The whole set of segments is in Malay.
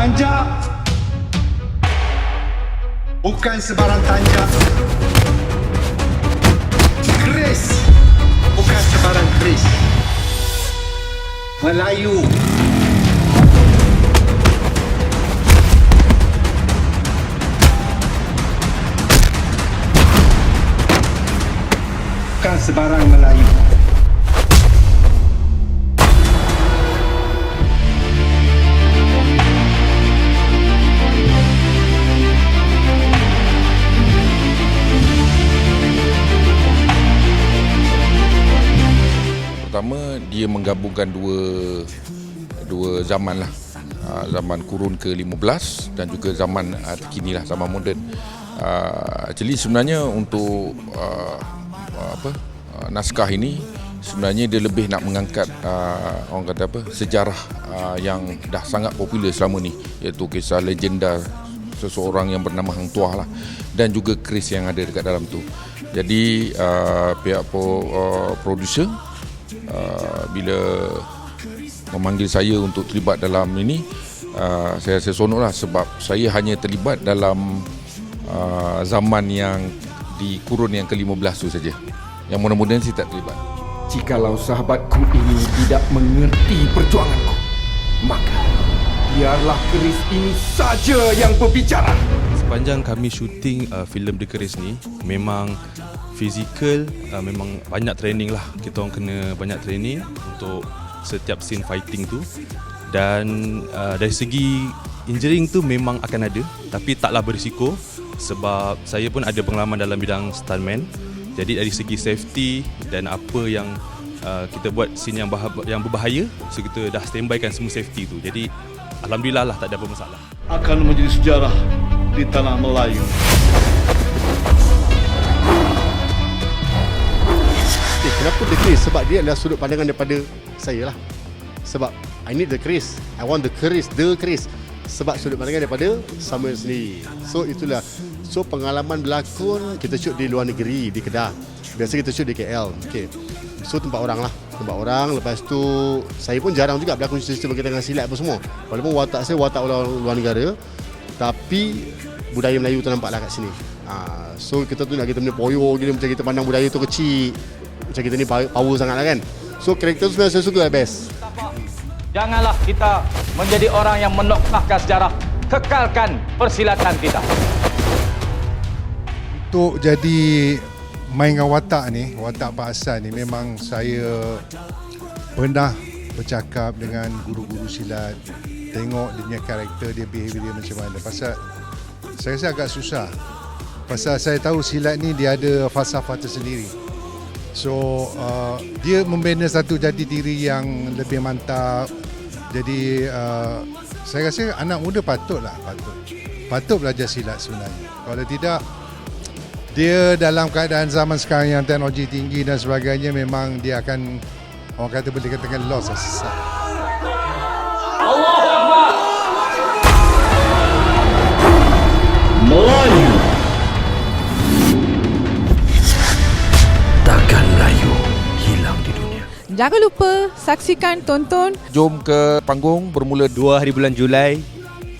Tanjak bukan sebarang tanjak. Keris bukan sebarang keris. Melayu. Bukan sebarang Melayu. Pertama, dia menggabungkan dua zaman lah. Zaman kurun ke-15 dan juga zaman terkini lah, zaman moden. Actually sebenarnya untuk naskah ini sebenarnya dia lebih nak mengangkat orang kata apa, sejarah yang dah sangat popular selama ni, iaitu kisah legenda seseorang yang bernama Hang Tuah lah, dan juga keris yang ada dekat dalam tu. Jadi pihak producer bila memanggil saya untuk terlibat dalam ini, saya seronok lah, sebab saya hanya terlibat dalam zaman yang di kurun yang ke-15 tu saja. Yang mudah-mudahan saya tak terlibat. Jikalau sahabatku ini tidak mengerti perjuanganku, maka biarlah keris ini saja yang berbicara. Sepanjang kami syuting filem The Keris ni, memang fizikal, memang banyak training lah. Kita orang kena banyak training untuk setiap scene fighting tu. Dan dari segi injuring tu memang akan ada, tapi taklah berisiko sebab saya pun ada pengalaman dalam bidang stuntman. Jadi dari segi safety dan apa yang kita buat scene yang berbahaya, so kita dah standbykan semua safety tu. Jadi alhamdulillah lah, tak ada apa masalah. Akan menjadi sejarah di tanah Melayu. Kenapa The Keris? Sebab dia adalah sudut pandangan daripada saya lah. Sebab I need the keris, I want the keris, sebab sudut pandangan daripada Samuel sendiri. So itulah. So pengalaman berlakon, kita shoot di luar negeri, di Kedah. Biasa kita shoot di KL. Okay. So tempat orang lah, tempat orang. Lepas tu saya pun jarang juga berlakon cerita berkaitan dengan silat apa semua. Walaupun watak saya watak orang luar negara, tapi budaya Melayu tu nampak lah kat sini. So kita tu nak kita punya poyo gini, macam kita pandang budaya tu kecil, macam kita ni power sangat lah kan. So karakter tu sebenarnya saya suka lah, best. Janganlah kita menjadi orang yang menoktahkan sejarah. Kekalkan persilatan kita. Untuk jadi main dengan watak ni, watak Pak Hassan ni, memang saya pernah bercakap dengan guru-guru silat, tengok dia punya karakter, dia behavior dia macam mana. Pasal saya rasa agak susah. Pasal saya tahu silat ni dia ada falsafah tersendiri. So dia membina satu jati diri yang lebih mantap. Jadi saya rasa anak muda patut belajar silat sebenarnya. Kalau tidak, dia dalam keadaan zaman sekarang yang teknologi tinggi dan sebagainya, memang dia akan, orang kata boleh katakan, lost lah, sesat. Allahu Akbar. Melayu. Takkan Melayu hilang di dunia. Jangan lupa saksikan, tonton. Jom ke panggung bermula 2 hari bulan Julai.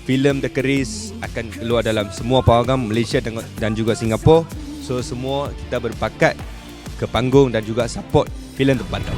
Filem The Keris akan keluar dalam semua pawagam Malaysia dan juga Singapura. So semua kita berbakat ke panggung dan juga support filem tempatan.